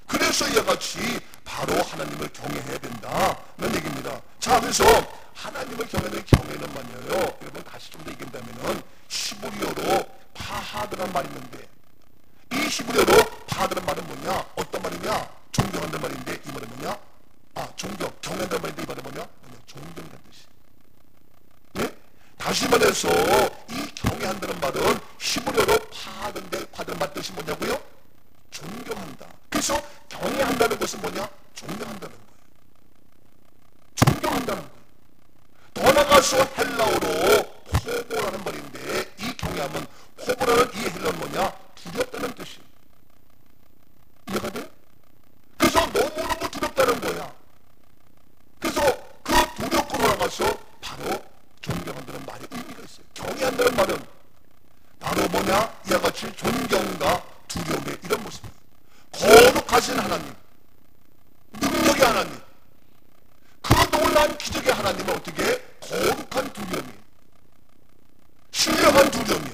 그래서 이와 같이 바로 하나님을 경외해야 된다는 얘기입니다. 자, 그래서 하나님을 경외하는 경외는 뭐냐요? 여러분, 다시 좀 더 얘기한다면은 시브리어로 파하드란 말이 있는데, 이 시브리어로 파하드란 말은 뭐냐? 어떤 말이냐? 존경한다는 말인데, 이 말은 뭐냐? 존경, 경외한다는 말인데, 이 말은 뭐냐? 존경이라는 뜻이. 예? 다시 말해서 이 경외한다는 말은 시브리어로 하는데 받은 뜻이 뭐냐고요? 존경한다. 그래서 경외한다는 것은 뭐냐? 존경한다는 거예요. 존경한다는 거예요. 더 나가서 헬라어로 호보라는 말인데 이 경외함은 호보라는 이 헬라어는 뭐냐? 두렵다는 뜻이에요. 이해가 돼? 그래서 너무너무 두렵다는 거야. 그래서 그 두렵고 나가서 바로 존경한다는 말이 의미가 있어요. 경외한다는 말은 바로 뭐냐? 이와 같이 존경과 두려움의 이런 모습이에요. 거룩하신 하나님, 능력의 하나님, 그 놀라운 기적의 하나님은 어떻게 거룩한 두려움이, 신령한 두려움이,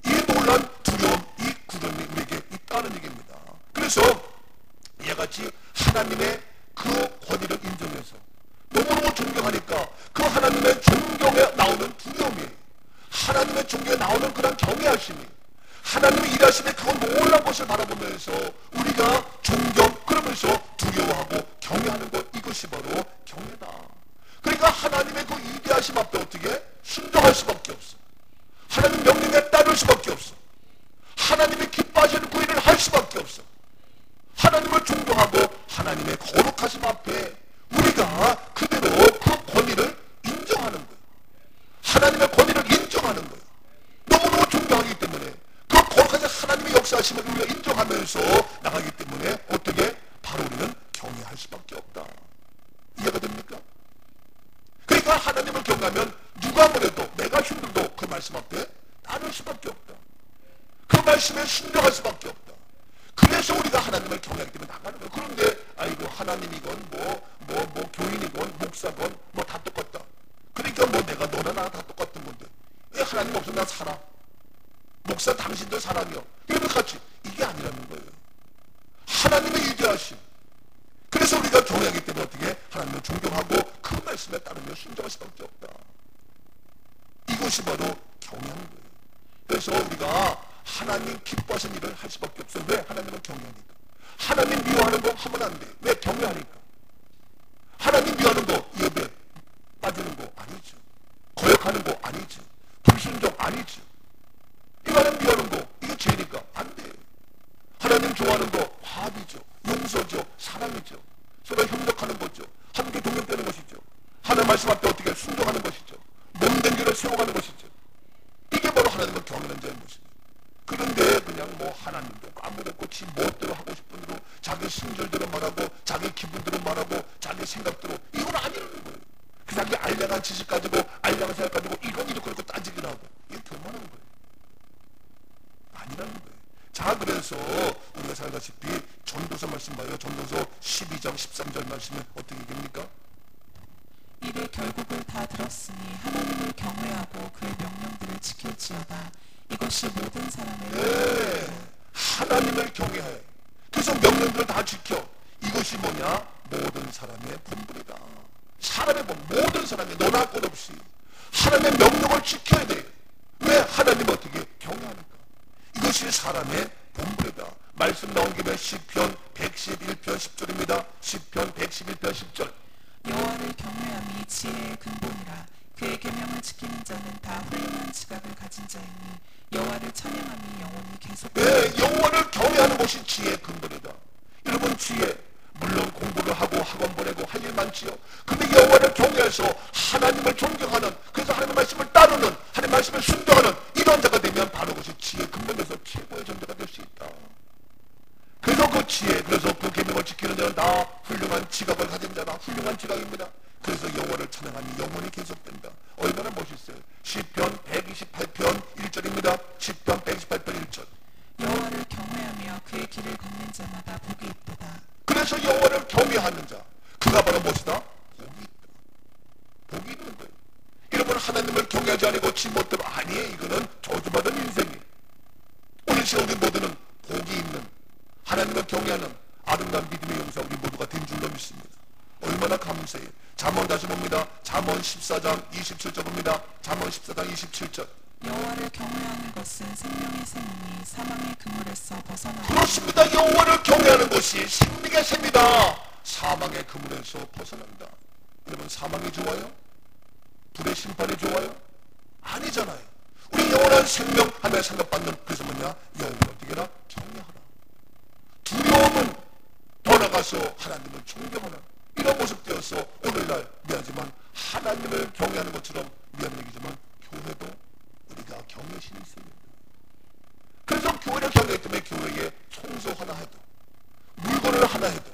이 놀라운 두려움, 이 구름이 우리에게 있다는 얘기입니다. 그래서 이와 같이 하나님의 그 권위를 인정해서 너무너무 존경하니까 그 하나님의 존경에 나오는 두려움이, 하나님의 존경에 나오는 그런 경외하심이, 하나님의 일하심의 그 놀라운 것을 바라보면서 우리가 존경, 그러면서 두려워하고 경외하는 것, 이것이 바로 경외다. 그러니까 하나님의 그 위대하심 앞에 어떻게 순종할 수밖에 없어. 하나님 명령에 따를 수밖에 없어. 하나님의 기뻐하시는 그 일을 할 수밖에 없어. 하나님을 존경하고 하나님의 거룩하심 앞에 우리가 그대로 그 권위를 인정하는 거예요. 하나님의 권위를 인정하는 거예요. 너무너무 존경하기 때문에 그 거룩하신 하나님의 역사하심을 우리가 인정하면서 나가기 때문에 어떻게 바로 우리는 경외할 수밖에 없다. 이해가 됩니까? 그러니까 하나님을 경외하면 누가 뭐래도 내가 힘들도 그 말씀 앞에 따를 수밖에 없다. 그 말씀에 순종할 수밖에 없다. 그래서 우리가 하나님을 경외하기 때문에 나가는 거예요. 그런데 아이고 하나님이건 뭐 교인이건 목사건 뭐 다 똑같다. 그러니까 뭐 내가 너나 나나 다 똑같은 건데 왜 하나님 없으면 나 살아? 목사 당신도 사람이요. 이렇게 같이 이게 아니라는 거예요. 하나님의 위대하심. 그래서 우리가 경외하기 때문에 어떻게 하나님을 존경하고 그 말씀에 따르며 순종할 수밖에 없다. 이것이 바로 경외하는 거예요. 그래서 우리가 하나님 기뻐하시는 일을 할 수밖에 없어요. 왜? 하나님을 경외하니까. 하나님 미워하는 거 하면 안 돼. 왜? 경외하니까. 하나님 미워하는 거 입에 빠지는 거 아니죠. 거역하는 거 아니죠. 불순종 아니죠. 하나님 미워하는 거 이게 죄니까 안 돼요. 하나님 좋아하는 거 화합이죠. 용서죠. 사랑이죠. 서로 협력하는 거죠. 함께 동력되는 것이죠. 하나님 말씀 앞에 어떻게 순종하는 것이죠. 몸된 길을 세워가는 것이죠. 이게 바로 하나님을 경외하는 자의 모습이에요. 그런데 그냥 뭐 하나님도 아무렇고 지 멋대로 하고 싶은 대로 자기 심절대로 말하고 자기 기분대로 말하고 자기 생각대로 이건 아니라는 거예요. 그 자기 알량한 지식 가지고 알량한 생각 가지고 이건 이렇게 그렇고 따지기도 하고 이게 교만한 거예요. 아니라는 거예요. 자, 그래서 우리가 잘 알다시피 전도서 말씀 봐요. 전도서 12장 13절 말씀은 어떻게 얘기합니까? 이를 결국을 다 들었으니 하나님을 경외하고 그의 명령들을 지킬지어다. 이것이 모든 사람의 하나님을 경외해. 그래서 명령들을 다 지켜. 이것이 뭐냐? 모든 사람의 본분이다. 사람의 본, 모든 사람이 너나 것 없이 하나님의 명령을 지켜야 돼. 왜? 하나님 어떻게 경외하니까. 이것이 사람의 본분이다. 말씀 나온 김에 시편 111편 10절입니다. 시편 111편 10절. 여호와를 경외함이 지혜의 근본이라. 그의 계명을 지키는 자는 다 훌륭한 지각을 가진 자이니 여호와를 찬양함이 영원히 계속된다. 여호와를 경외하는 것이 지혜의 근본이다. 여러분 지혜 물론 공부를 하고 학원 보내고 할 일 많지요. 근데 여호와를 경외해서 하나님을 존경하는, 그래서 하나님의 말씀을 따르는, 하나님의 말씀을 순종하는 이런 자가 되면 바로 그것이 지혜의 근본에서 최고의 존재가 될 수 있다. 그래서 그 지혜, 그래서 그 계명을 지키는 자는 다 훌륭한 지각을 가진 자다. 훌륭한 지각입니다. 그래서 여호와를 찬양함이 영원히 계속된다. 얼마나 멋있어요. 시편 128편 1절입니다. 시편 128편 1절. 여호와를 경외하며 그의 길을 걷는 자마다 복이 있도다. 그래서 여호와를 경외하는 자, 그가 바로 무엇이다? 복이 있다. 복이 있는 거예요. 여러분 하나님을 경외하지 않고 지 멋대로 아니에요. 이거는 저주받은 인생이에요. 오늘 시간 우리 모두는 복이 있는, 하나님을 경외하는 아름다운 믿음의 용사 우리 모두가 된 줄로 믿습니다. 얼마나 감사해요. 잠언 다시 봅니다. 잠언 14장 27절 봅니다. 잠언 14장 27절. 여호와를 경외하는 것은 생명의 샘이니 사망의 그물에서 벗어나는 그렇습니다. 여호와를 경외하는 것이 생명의 샘이다. 사망의 그물에서 벗어난다. 여러분 사망이 좋아요? 불의 심판이 좋아요? 아니잖아요. 우리 영원한 생명 하나에 상급받는, 그래서 뭐냐? 여호와를 어떻게 해라? 경외하라. 두려움은 더 나가서 하나님을 존경하는 이런 모습 되어서 오늘날 미안하지만 하나님을 경외하는 것처럼 미안 얘기지만 교회도 우리가 경외심이 있어야 됩니다. 그래서 교회를 경외하기 때문에 교회에 청소 하나 해도, 물건을 하나 해도,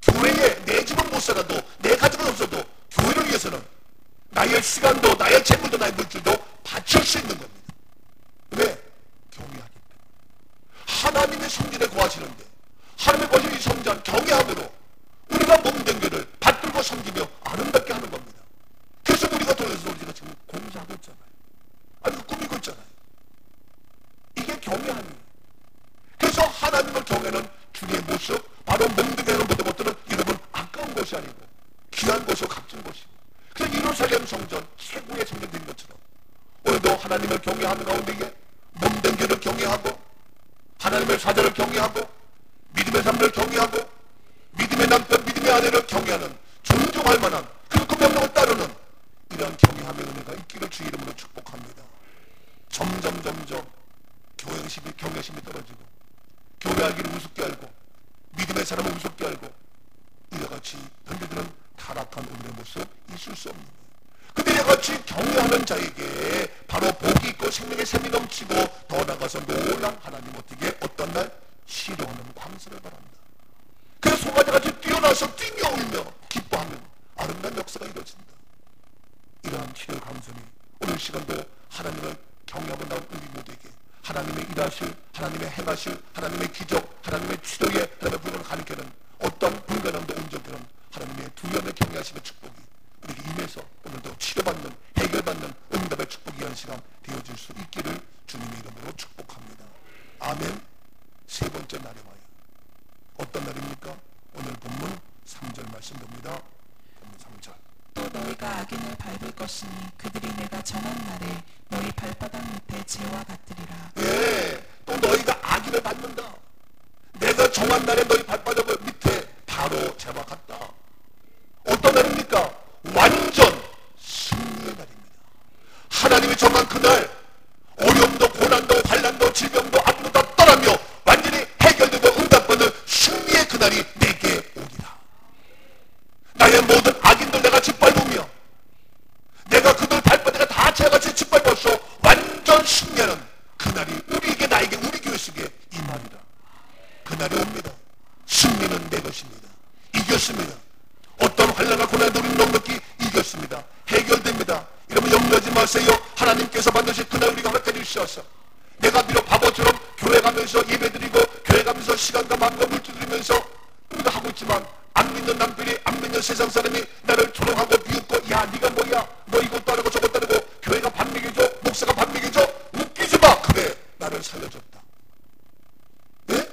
교회에 내 집은 못 살아도, 내 가족은 없어도 교회를 위해서는 나의 시간도, 나의 재물도, 나의 물질도 바칠 수 있는 겁니다. 왜? 경외하기 때문에. 하나님의 성전에 거하시는데 하나님의 거하시는 이 성전 경외함으로 우리가 몸된 교를 받들고 섬기며 아름답게 하는 겁니다. 그래서 우리가 돈에서 우리가 지금 공사하고 있잖아요. 아니 꾸미고 있잖아요. 이게 경외함이에요. 그래서 하나님을 경외하는 주님의 모습, 바로 몸된 교회는 모든 것들은 여러분 아까운 것이 아니고 귀한 것이고 값진 것이고, 그래서 예루살렘 성전 최고의 성전 된 것처럼 오늘도 하나님을 경외하는 가운데 몸된 교를 경외하고, 하나님의 사자를 경외하고, 믿음의 삶을 경외하고, 믿음의 남편, 믿음의 아내를 경외하는, 존중할 만한, 그리고 그 명령을 따르는 이러한 경외함의 은혜가 있기를 주 이름으로 축복합니다. 점점 경외심이 떨어지고, 교회하기를 우습게 알고, 믿음의 사람을 우습게 알고, 이와 같이 현대들은 타락한 우리의 모습 있을 수 없는 거예요. 근데 이와 같이 경외하는 자에게 바로 복이 있고 생명의 샘이 넘치고, 더 나가서 놀란 하나님 어떻게 어떤 날 시려하는 광선을 바랍니다. 그래서 송아지같이 뛰어나서 뛰며 울며 기뻐하면 아름다운 역사가 이루어진다. 이러한 치료 감성이 오늘 시간도 하나님을 경외하고 나온 우리 모두에게 하나님의 일하실, 하나님의 행하실, 하나님의 기적, 하나님의 치료에 하나님의 불가능을 가리키는 어떤 불가능도 온전되는 하나님의 두려움의 경외하심의 축복이 우리에게 임해서 오늘도 치료받는, 해결받는 응답의 축복이 한 시간 되어질 수 있기를 주님의 이름으로 축복합니다. 아멘. 세 번째 날에 와요. 어떤 날입니까? 오늘 본문 3절 말씀 봅니다. 본문 3절. 또 너희가 악인을 밟을 것이니 그들이 내가 정한 날에 너희 발바닥 밑에 재와 같으리라. 예, 또 너희가 악인을 밟는다. 내가 정한 날에 너희 발바닥 밑에 바로 재와 같다. 어떤 날입니까? 완전 승리의 날입니다. 하나님이 정한 그날 어려움도 고난도 환난도 질병도 아픔도 다 떠나며 완전히 해결되고 응답받는 승리의 그날이 내게 오리라. 나의 모든 악인들 내가 짓밟으며 내가 그들 발바닥에 다 제같이 짓밟아서 완전 승리하는 그날이 우리에게, 나에게, 우리 교회 속에 임하리라. 그날이 옵니다. 승리는 내 것입니다. 이겼습니다. 어떤 환난과 고난도 우리는 넉넉히 이겼습니다. 해결됩니다. 여러분 염려하지 마세요. 하나님께서 반드시 그날 우리가 허락해 주셔서 내가 비록 바보처럼 교회 가면서 예배드리고 교회 가면서 시간과 마음과 물질 들이면서 우리가 하고 있지만, 안 믿는 남편이, 안 믿는 세상 사람이 나를 조롱하고 비웃고, 야 네가 뭐야, 너 이것도 안 하고 저것도 안 하고, 교회가 밥 먹여줘, 목사가 밥 먹여줘, 웃기지 마. 그래, 나를 살려줬다. 네?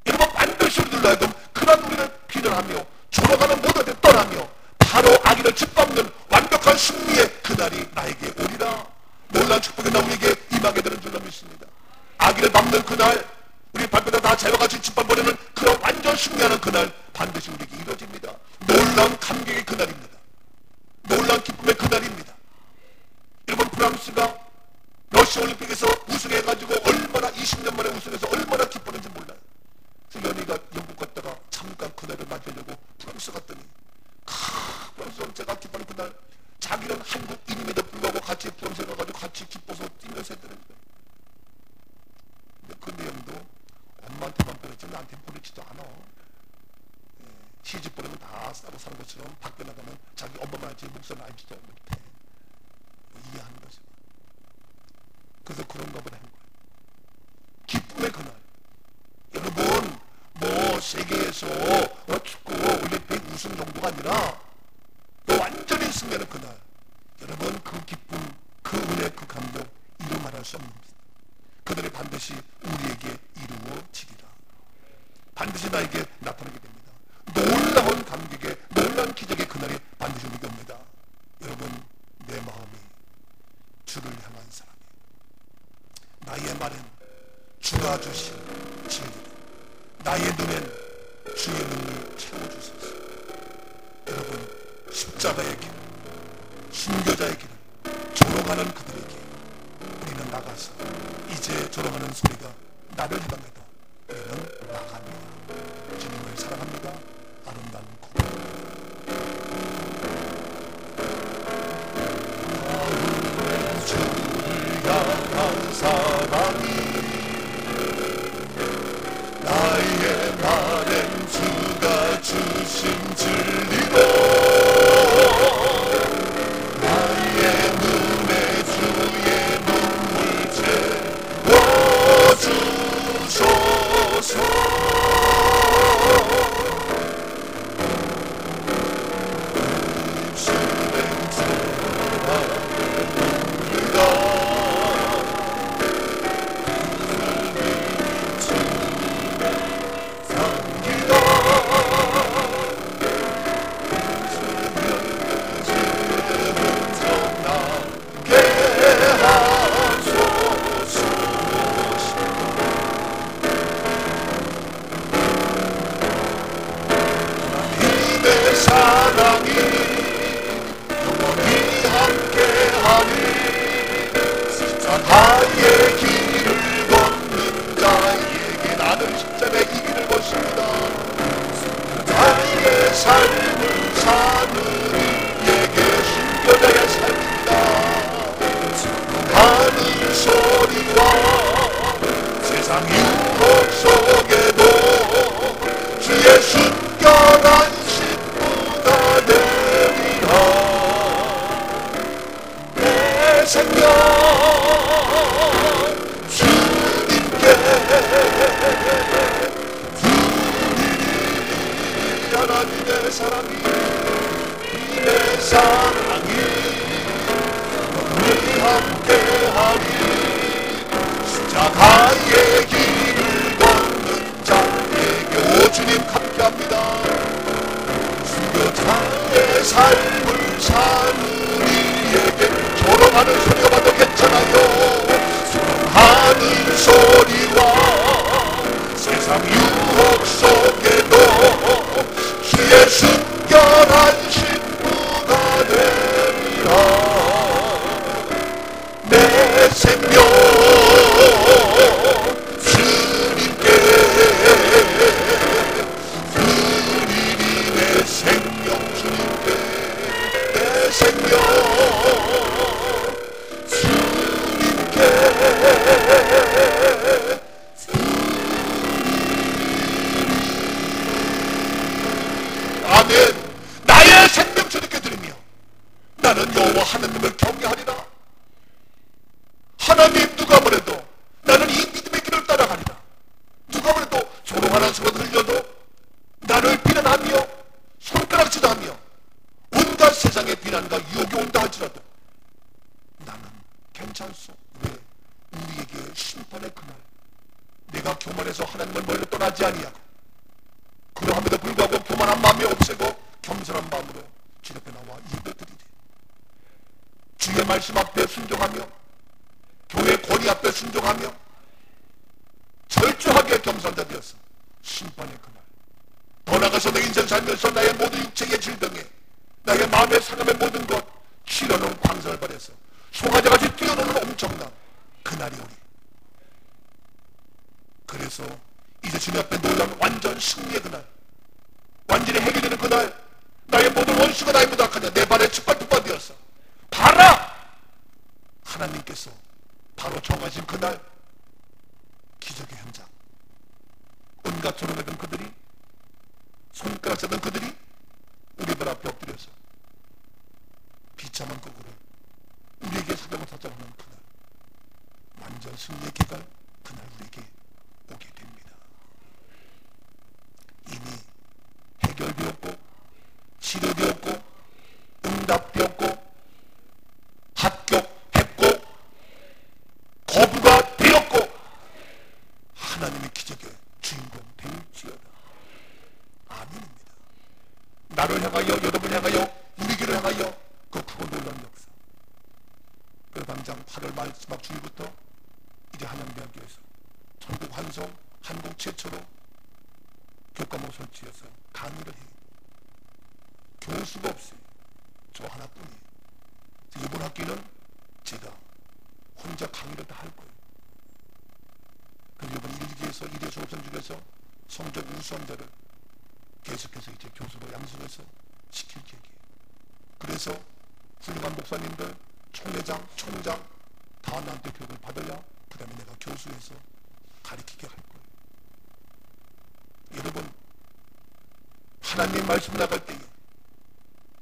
여러분 반드시 우리들 하여금 그런 우리를 비난하며 조롱하는 모두한테 떠나며 바로 악인을 짓밟는 완벽한 승리의 그날이 나에게 오리라. 놀라운 축복이 나 우리에게 임하게 되는 줄로 믿습니다. 악인을 밟는 그날, 우리 발바닥 다 재와 같이 짓밟아버리는 그런 완전 승리하는 그날 반드시 우리에게 이루어집니다. 놀라운 감격의 그날입니다. 놀라운 기쁨의 그날입니다. 여러분 프랑스가 러시아 올림픽에서 우승해가지고 얼마나 20년 만에 우승해서 얼마나 기뻤는지 몰라요. 그래서 연희가 영국 갔다가 잠깐 그날을 맞으려고 프랑스 갔더니 프랑스 제가 기뻐하는 그날 자기는 한국인임에도 불구하고 같이 프랑스에 가가지고 같이 기뻐서 뛰면서 했다는 거예요. 근데 그 내용도 엄마한테만 보냈지 나한테 보내지도 않아. 시집 보내면 다 싸고 사는 것처럼 밖에 나가면 자기 엄마만 알지 목사는 알지도 못해. 이해하는 거죠. 그래서 그런가 보다 한 거예요. 기쁨의 그날. 여러분 뭐 세계에서 축구 올림픽 우승 정도가 아니라 완전히 승리하는 그날. 여러분 그 기쁨, 그 은혜, 그 감격 이루 말할 수 없는 겁니다. 그날이 반드시 우리에게 이루어지리라. 반드시 나에게 나타나게 됩니다. 놀라운 감격의, 놀라운 기적의 그날이 반드시 우리에게 옵니다. 여러분 내 마음이 주를 향한 사람이, 나의 말은 주가 주신 진리, 나의 눈엔 주의 눈을 채워주소서. 여러분 십자가의 길, 순교자의 길을 조롱하는 그들에게 나가서 이제 졸업하는 소리가 나를 해방해도 우리는 나갑니다. 주님을 사랑합니다. 아름다운 고백. 주를 향한 사랑이 나의 말엔 주가 주신 진리로 나의 눈에 주의 눈물 채워주소서. 사랑이 영원히 함께하니 십자가의 길을 걷는 자에게 나는 십자가의 이 길을 걷습니다. 나의 삶을 사는 이에게 순교자의 삶입니다. 하늘 소리와 세상 유혹 속에도 주의 순결한 내 생명 주님께 드리리. 하나님의 사랑이 내 사랑이 우리 함께하리. 십자가의 길을 걷는 자에게 오 주님 함께합니다. 수교자의 삶을 사는 이에게 졸업하는 소리가 봐도 괜찮아요. 졸업하는 소리와 세상 유혹 속에도 주의 순결한 신부가 되리라. 내 생명 주님께 드리리. 내 생명 주님께 내 생명 아멘. 나의 생명 주님께 드리며 나는 여호와 하나님을 경외하리라. 하나님 누가 뭐래도 나는 이 믿음의 길을 따라가리라. 누가 뭐래도 조롱하는 소리 들려도 나를 비난하며 손가락질도 하며 온갖 세상의 비난과 유혹이 온다 할지라도 나는 괜찮소. 왜? 우리에게 심판의 그날 내가 교만해서 하나님을 멀리 떠나지 아니하고 그러함에도 불구하고 교만한 마음이 없애고 겸손한 마음으로 주 앞에 나와 예배드리리. 주의 말씀 앞에 순종하며 교회 권위 앞에 순종하며 철저하게 겸손자 되어서 심판의 그날 더 나아가서 내 인생 살면서 나의 모든 육체의 질병에 나의 마음의 상함의 모든 것 치료는 광선을 발해서 송아지같이 뛰어노는 엄청난 그날이 오리. 그래서 이제 주님 앞에 놀라운 완전 승리의 그날, 완전히 해결되는 그날, 나의 모든 원수가 나의 무닥하냐 내 발에 짓밟히가 되었어. 봐라! 하나님께서 바로 정하신 그날 기적의 현장. 온갖 조롱하던 그들이, 손가락 쓰던 그들이 우리 발 앞에 엎드려서 비참한 거구를 우리에게 사정을 찾아오는 그날, 완전 승리의 기간, 그날 우리에게 오게 됩니다. 이미 해결되었고 치료되었고 응답되었고 합격했고 거부가 되었고 하나님의 기적의 주인공 될지어다. 아멘입니다. 나를 향하여 여러분을 향하여 우리에게를 향하여 그 크고 놀라운 역사. 그 당장 8월 마지막 주일부터 이제 한양대학교에서 전국 한성 한국 최초로 교과목 설치해서 강의를 해요. 교수가 없어요. 저 하나뿐이에요. 이번 학기는 제가 혼자 강의를 다 할 거예요. 그리고 이번 일기에서 일회 수업생 중에서 성적 우수한자를 계속해서 이제 교수로 양성해서 시킬 계획이에요. 그래서 훌륭한 목사님들, 총회장, 총장 다 나한테 교육을 받아야 그 다음에 내가 교수에서 가르치게 할 거예요. 여러분, 하나님 말씀 나갈 때에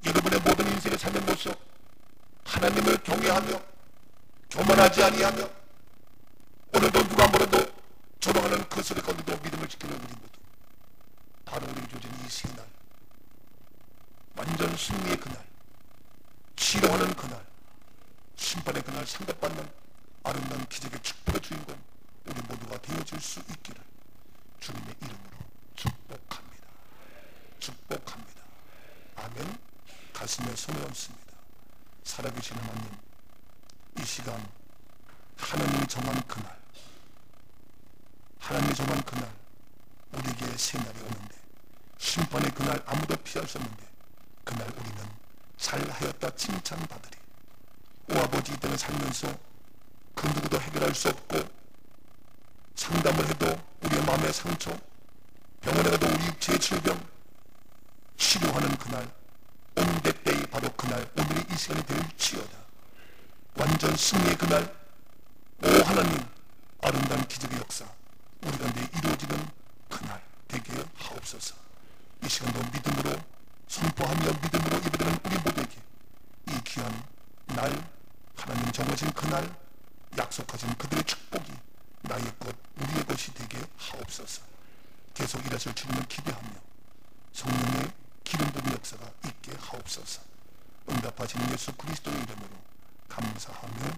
여러분의 모든 인생의 삶의 모습, 하나님을 경외하며 교만하지 아니하며 오늘도 누가 뭐래도 조롱하는 그 소리 가운데도 믿음을 지키는 우리 모두 바로 우리 주어진 이 세 날, 완전 승리의 그날, 치료하는 그날, 심판의 그날 상급받는 아름다운 기적의 축복의 주인공 우리 모두가 되어질 수 있기를 주님의 이름으로 축복합니다. 축복합니다. 아멘. 가슴에 손을 얹습니다. 살아계신 하나님, 이 시간 하나님이 정한 그날, 하나님이 정한 그날 우리에게 새 날이 오는데 심판의 그날 아무도 피할 수 없는데 그날 우리는 잘하였다 칭찬받으리. 오아버지 이 땅을 살면서 그 누구도 해결할 수 없고 상담을 해도 우리의 마음의 상처, 병원에 가도 우리 육체의 질병 치료하는 그날 on that day, 바로 그날 오늘이 이 시간이 될지어다. 완전 승리의 그날, 오 하나님 아름다운 기적의 역사 우리 가운데 이루어지는 그날 되게 하옵소서. 이 시간도 믿음으로 선포하며 믿음으로 예배드리는 우리 모두에게 이 귀한 날, 하나님 정하신 그날, 약속하신 그들의 축복이 나의 것, 우리의 것이 되게 하옵소서. 계속 일하실 주님을 기대하며 성령의 기름 부은 역사가 있게 하옵소서. 응답하시는 예수 그리스도의 이름으로 감사하며